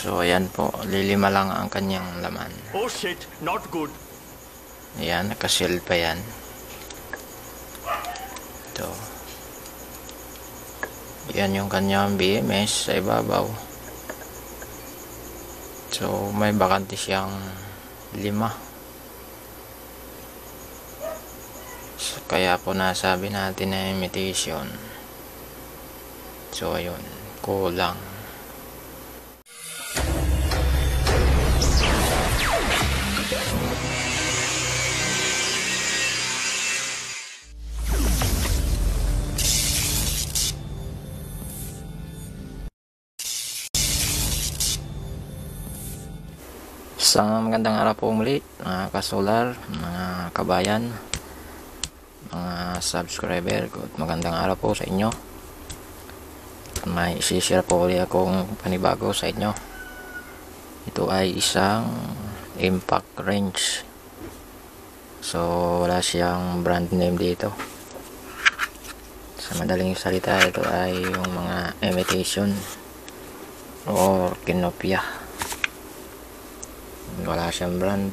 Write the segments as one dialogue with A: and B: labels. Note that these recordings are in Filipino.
A: So ayan po, lilima lang ang kanyang laman.
B: Oh shit, not good.
A: Ayan, nakasil pa yan. Ito. Yan yung kanyang BMS sa ibabaw. So may bakante siyang 5. So, kaya po nasabi natin na imitation. So ayun, kulang. Isang magandang araw po muli mga kasolar, mga kabayan, mga subscriber ko. Magandang araw po sa inyo. May isi-share po ulit akong panibago sa inyo. Ito ay isang impact wrench. So wala siyang brand name dito. Sa madaling salita, ito ay yung mga imitation or kinopya. Wala siyang brand.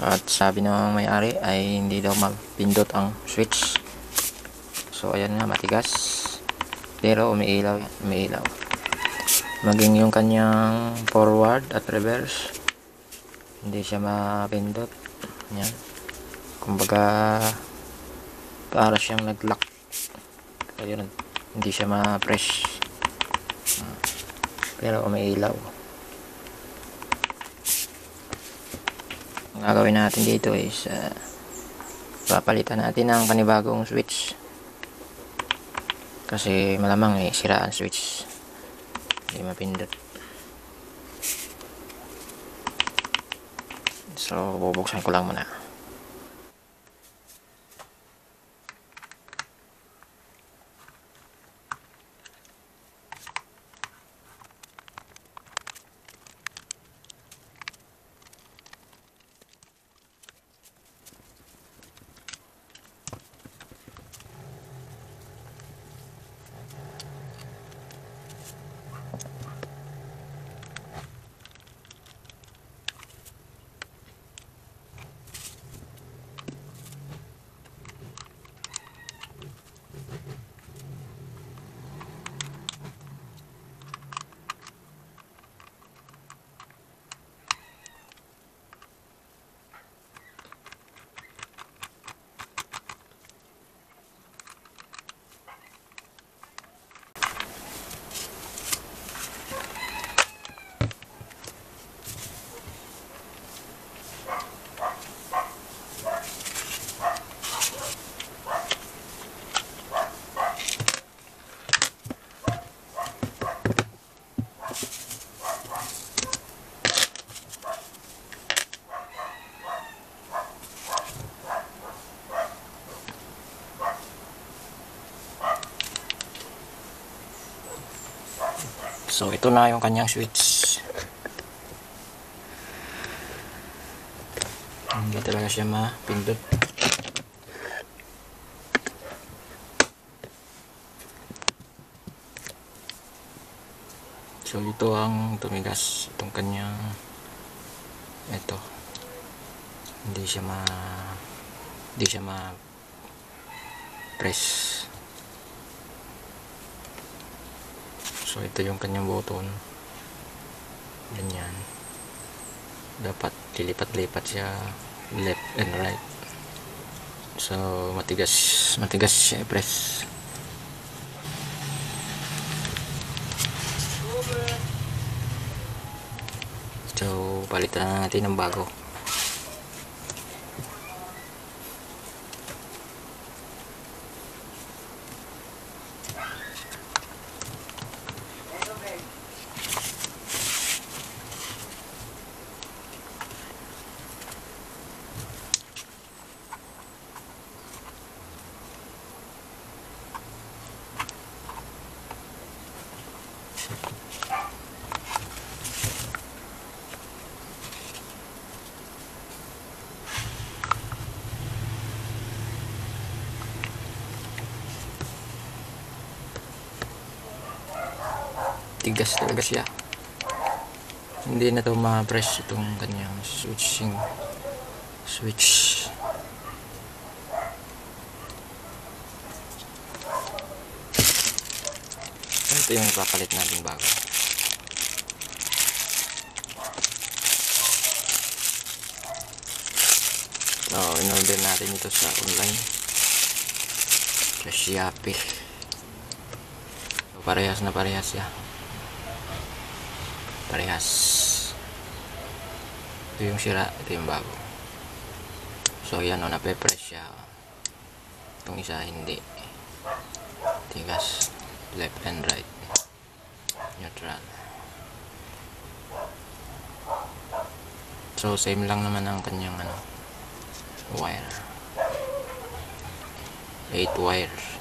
A: At sabi ng may-ari ay hindi daw mapindot ang switch. So ayan nga, matigas. Pero umiilaw. Maging yung kanyang forward at reverse, hindi siya mapindot. Yan. Kumbaga para siyang nag-lock. Ayun, hindi siya ma-press. Pero umiilaw. Ang gagawin natin dito is papalitan natin ang panibagong switch kasi malamang sira ang switch, hindi mapindot. So bubuksan ko lang muna. So ito na yung kanyang switch. Hindi talaga siya mapindot. So ito ang tumigas, itong kanyang ito. Hindi siya press. So ito yung kanyang button. Ganyan. Dapat lilipat-lipat siya left and right. So matigas siya i-press. So palitan na natin ng bago. tigas talaga siya. Hindi na to ma-press itong kanyang switch. Ito yung ipapalit natin bago. So, in-order natin ito sa online sa Shopee. So, parehas siya. Parehas. Ito yung sira, ito yung bago. So, yan o, nape-press siya. Itong isa hindi. Tigas. Left and right. Neutral. So, same lang naman ang kanyang wire. 8 wires.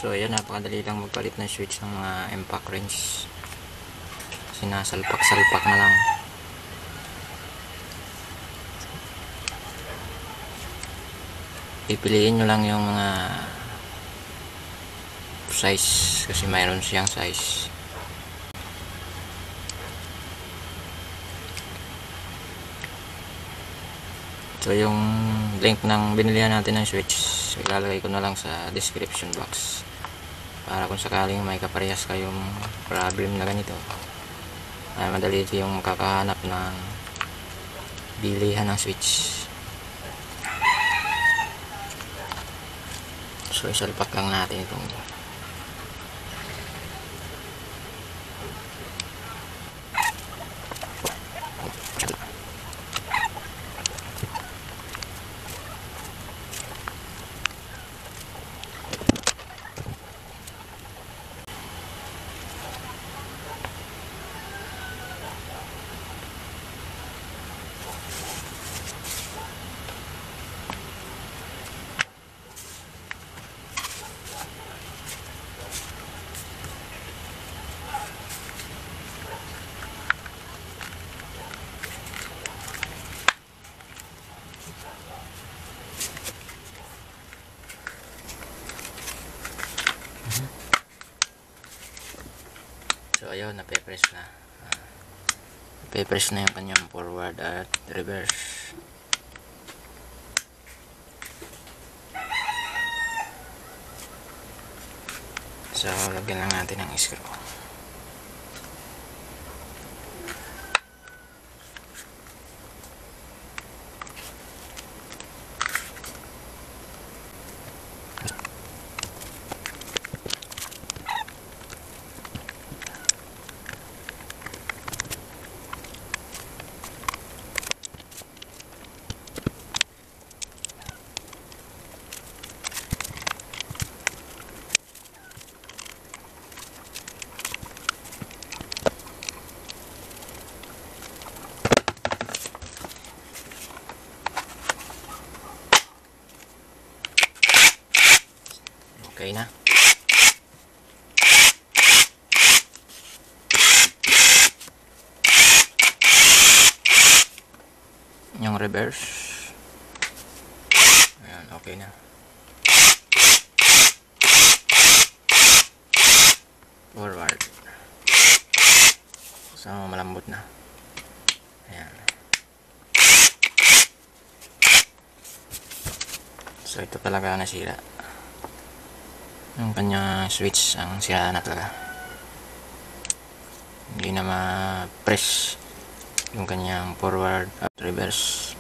A: So ayan, napakadali lang magpalit ng switch ng mga impact wrench. Sinasalpak-salpak na lang. Pipiliin nyo lang yung mga size kasi mayroon siyang size. So yung link ng binilihan natin ng switch, ilalagay ko na lang sa description box para kung sakaling may kaparehas kayong problem na ganito ay madali yung makakahanap ng bilihan ng switch. So isalpak lang natin itong so ayun, nape-press na. Nape-press na yung kanyang forward at reverse. So lagyan lang natin ng screw. Okay na. Yung reverse. Ayan, okay na. Forward. So, malambot na. Ayan. So, ito talaga nasira. Yung kanya switch ang sira na talaga. Hindi na ma-press yung kanyang forward at reverse.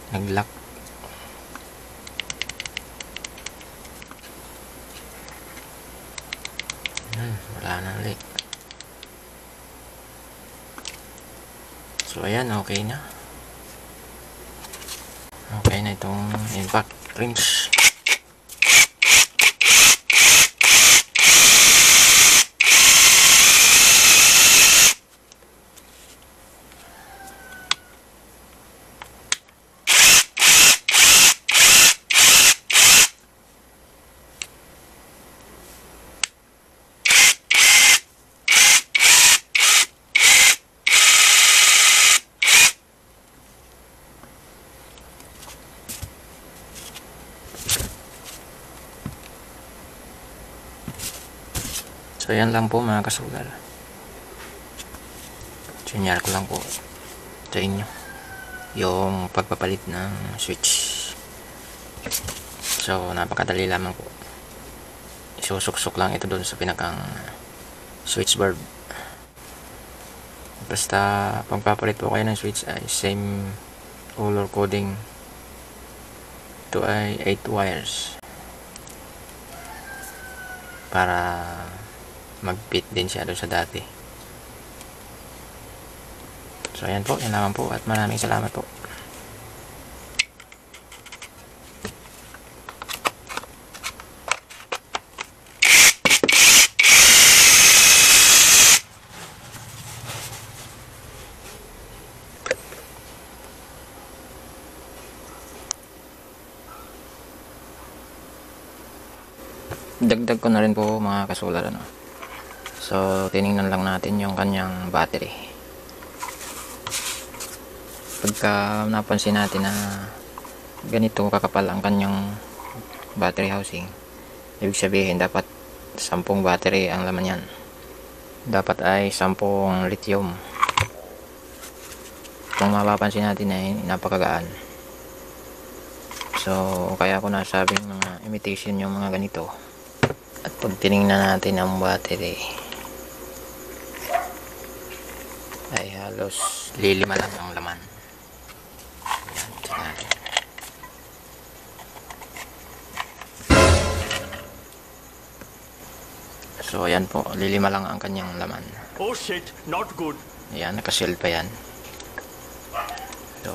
A: Nag-lock. Wala na ulit. So ayan, okay na. Okay na itong impact wrench. So yan lang po mga kasular, sinyal ko lang po sa inyo yung pagpapalit ng switch. So napakadali lamang po, isusuksok lang ito doon sa pinakang switchboard. Basta pagpapalit po kayo ng switch ay same color coding, ito ay 8 wires para mag-fit din siya doon sa dati. So ayan po, yan naman po at maraming salamat po. Dagdag ko na rin po mga kasular, ano. So tiningnan lang natin yung kanyang battery. Pagka napansin natin na ganito kakapal ang kanyang battery housing, ibig sabihin dapat 10 battery ang laman yan. Dapat ay 10 lithium. Kung mapapansin natin ay napakagaan. So kaya ko nasabing mga imitation yung mga ganito. At pag tinignan natin ang battery ay halos lilima lang ang laman. Ayan, tingnan natin. So ayan po, lilima lang ang kanyang laman.
B: Oh shit, not good.
A: Ayan, nakaseal pa yan. So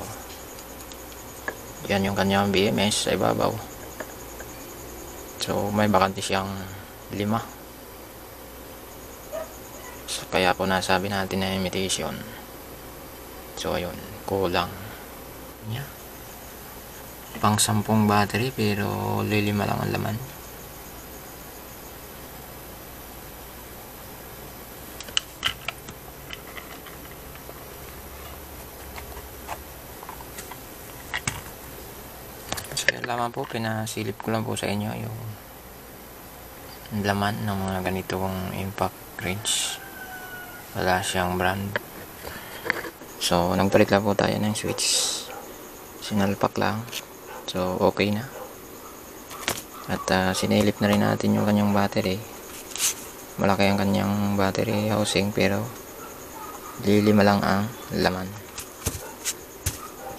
A: yan yung kanyang BMS sa ibabaw. So may bakante siyang 5. So, kaya po nasabi natin na imitation. So ayun, kulang yeah. Pang 10 battery pero lilima lang ang laman. So yan lamang po, pinasilip ko lang po sa inyo yung laman ng mga ganitong impact wrench. Wala siyang brand. So nagpalit lang po tayo ng switch, sinalpak lang. So okay na. At sinilip na rin natin yung kanyang battery. Malaki ang kanyang battery housing pero lilima lang ang laman.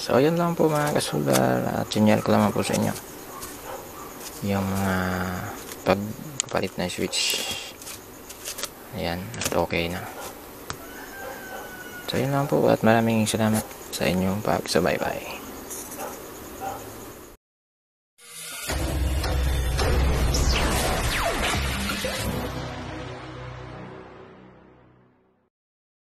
A: So yun lang po mga kasular, at sinyal ko lang po sa inyo yung mga pagpalit na switch. Ayan, at okay na. So yun lang po, at maraming salamat sa inyong pagsubaybay.